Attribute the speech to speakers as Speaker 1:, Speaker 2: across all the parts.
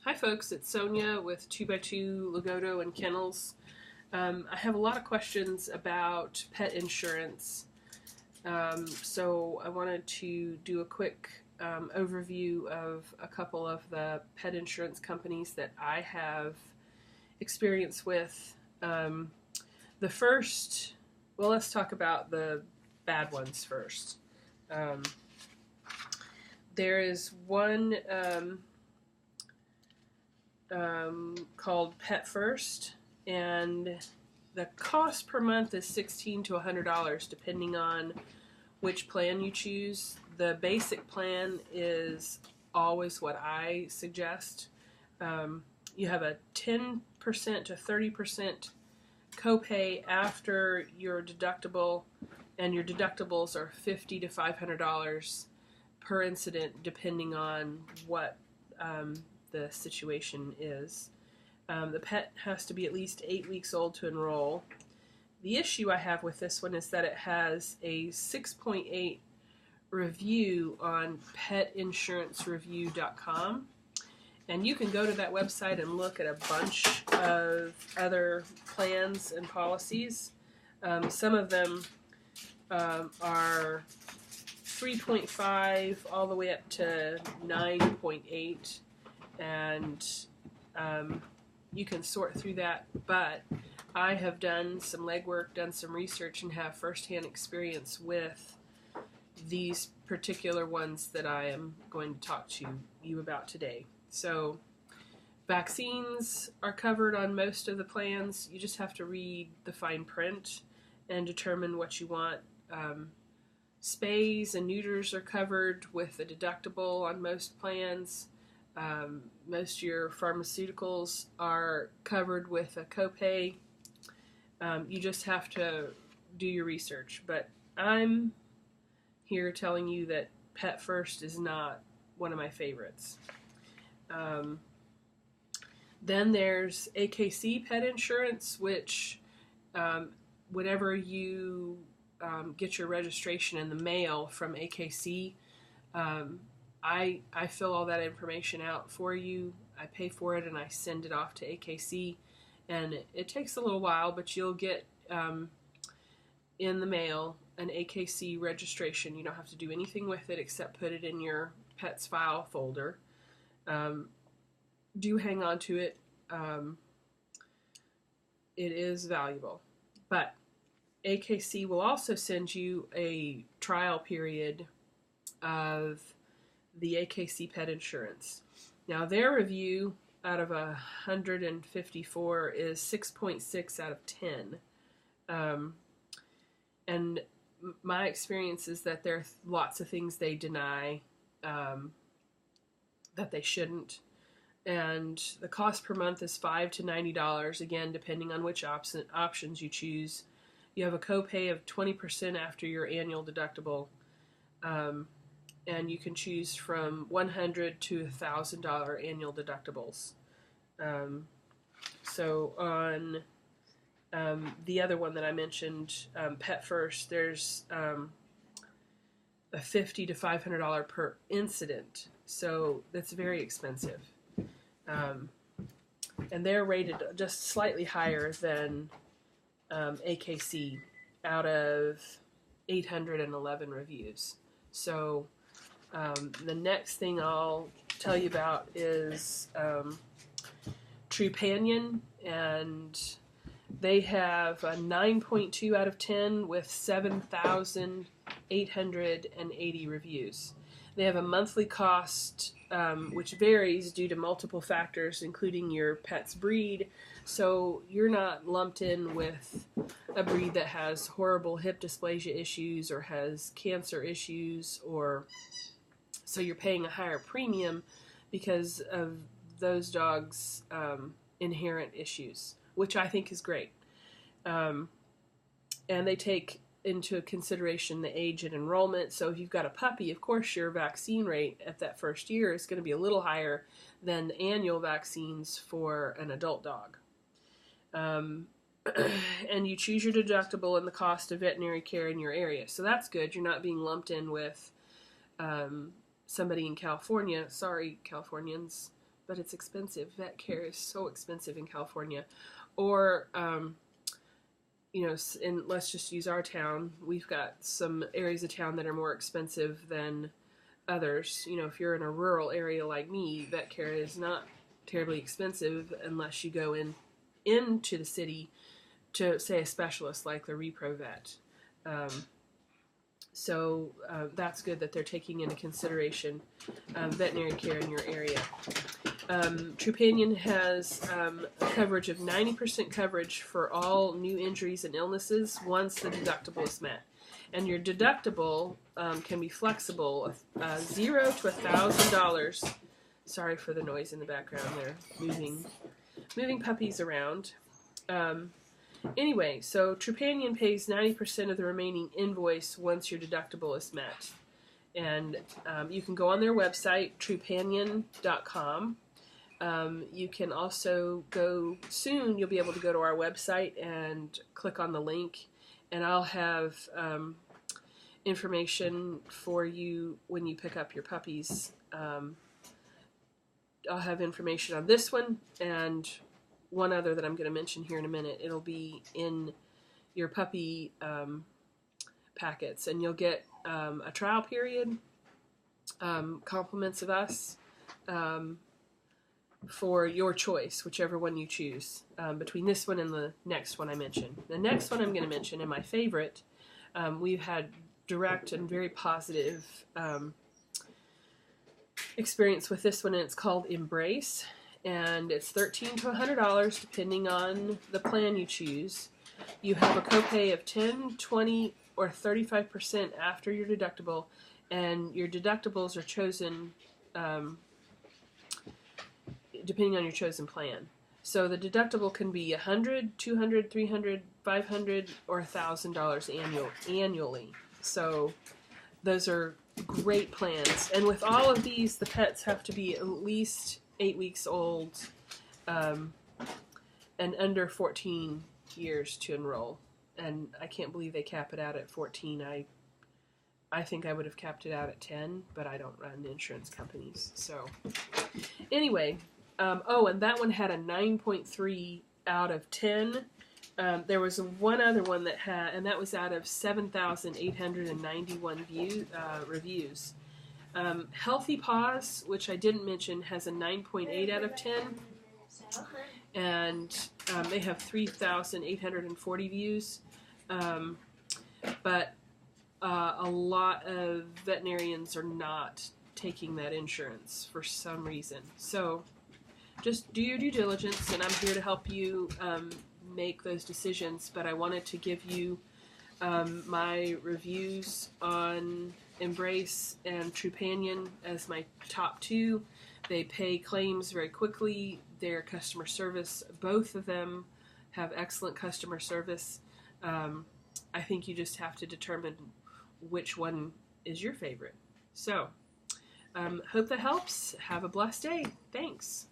Speaker 1: Hi folks, it's Sonia with 2x2 Lagodo and Kennels. I have a lot of questions about pet insurance, so I wanted to do a quick overview of a couple of the pet insurance companies that I have experience with. The first, well, let's talk about the bad ones first. There is one called Pet First, and the cost per month is $16 to $100 depending on which plan you choose. The basic plan is always what I suggest. You have a 10% to 30% copay after your deductible, and your deductibles are $50 to $500 per incident depending on what the situation is. The pet has to be at least 8 weeks old to enroll. The issue I have with this one is that it has a 6.8 review on PetInsuranceReview.com, and you can go to that website and look at a bunch of other plans and policies. Some of them are 3.5 all the way up to 9.8, and you can sort through that, but I have done some legwork, done some research, and have firsthand experience with these particular ones that I am going to talk to you about today. So vaccines are covered on most of the plans. You just have to read the fine print and determine what you want. Spays and neuters are covered with a deductible on most plans. Most of your pharmaceuticals are covered with a copay. You just have to do your research. But I'm here telling you that Pet First is not one of my favorites. Then there's AKC Pet Insurance, which whenever you get your registration in the mail from AKC, I fill all that information out for you. I pay for it and I send it off to AKC, and it takes a little while, but you'll get in the mail an AKC registration. You don't have to do anything with it except put it in your pet's file folder. Do hang on to it. It is valuable, but AKC will also send you a trial period of the AKC Pet Insurance. Now their review out of 154 is 6.6 out of 10. And my experience is that there are lots of things they deny that they shouldn't. And the cost per month is $5 to $90, again, depending on which options you choose. You have a copay of 20% after your annual deductible. And you can choose from $100 to $1,000 annual deductibles. So on the other one that I mentioned, Pet First, there's a $50 to $500 per incident. So that's very expensive. And they're rated just slightly higher than AKC out of 811 reviews. So the next thing I'll tell you about is Trupanion, and they have a 9.2 out of 10 with 7,880 reviews. They have a monthly cost which varies due to multiple factors, including your pet's breed. So you're not lumped in with a breed that has horrible hip dysplasia issues or has cancer issues, or so you're paying a higher premium because of those dogs' inherent issues, which I think is great. And they take into consideration the age and enrollment. So if you've got a puppy, of course your vaccine rate at that first year is going to be a little higher than the annual vaccines for an adult dog. And you choose your deductible and the cost of veterinary care in your area. So that's good. You're not being lumped in with somebody in California. Sorry, Californians. but it's expensive. Vet care is so expensive in California. Or, and let's just use our town. We've got some areas of town that are more expensive than others. If you're in a rural area like me, vet care is not terribly expensive unless you go into the city to, say, a specialist like the Repro Vet. So that's good that they're taking into consideration veterinary care in your area. Trupanion has a coverage of 90% coverage for all new injuries and illnesses once the deductible is met. And your deductible can be flexible, $0 to $1,000. Sorry for the noise in the background. They're moving puppies around. Anyway, so Trupanion pays 90% of the remaining invoice once your deductible is met. And you can go on their website, trupanion.com. You can also soon you'll be able to go to our website and click on the link, and I'll have information for you when you pick up your puppies. I'll have information on this one and one other that I'm going to mention here in a minute. It'll be in your puppy packets, and you'll get a trial period, compliments of us, for your choice, whichever one you choose, between this one and the next one I mentioned. The next one I'm going to mention, and my favorite, we've had direct and very positive experience with this one, and it's called Embrace, and it's $13 to $100 depending on the plan you choose. You have a copay of 10, 20, or 35% after your deductible, and your deductibles are chosen depending on your chosen plan. So the deductible can be $100, $200, $300, $500, or $1,000 annually. So those are great plans. And with all of these, the pets have to be at least 8 weeks old and under 14 years to enroll. And I can't believe they cap it out at 14. I think I would have capped it out at 10, but I don't run insurance companies. So anyway, and that one had a 9.3 out of 10. There was one other one that had, and that was out of 7,891 reviews. Healthy Paws, which I didn't mention, has a 9.8 out of 10. And they have 3,840 views. But a lot of veterinarians are not taking that insurance for some reason. So just do your due diligence, and I'm here to help you make those decisions. But I wanted to give you my reviews on Embrace and Trupanion as my top two. They pay claims very quickly. Their customer service, both of them have excellent customer service. I think you just have to determine which one is your favorite. So, hope that helps. Have a blessed day. Thanks.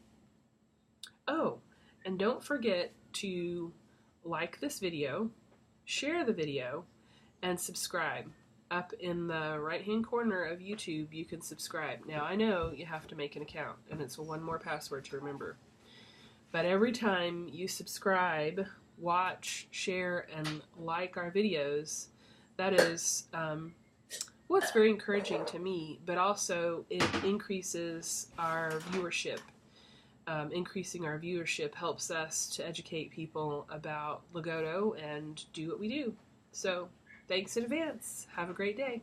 Speaker 1: Oh, and don't forget to like this video, share the video, and subscribe. Up in the right-hand corner of YouTube, you can subscribe. Now, I know you have to make an account, and it's one more password to remember. But every time you subscribe, watch, share, and like our videos, that is, it's very encouraging to me, but also it increases our viewership. Increasing our viewership helps us to educate people about Lagotto and do what we do. So, thanks in advance. Have a great day.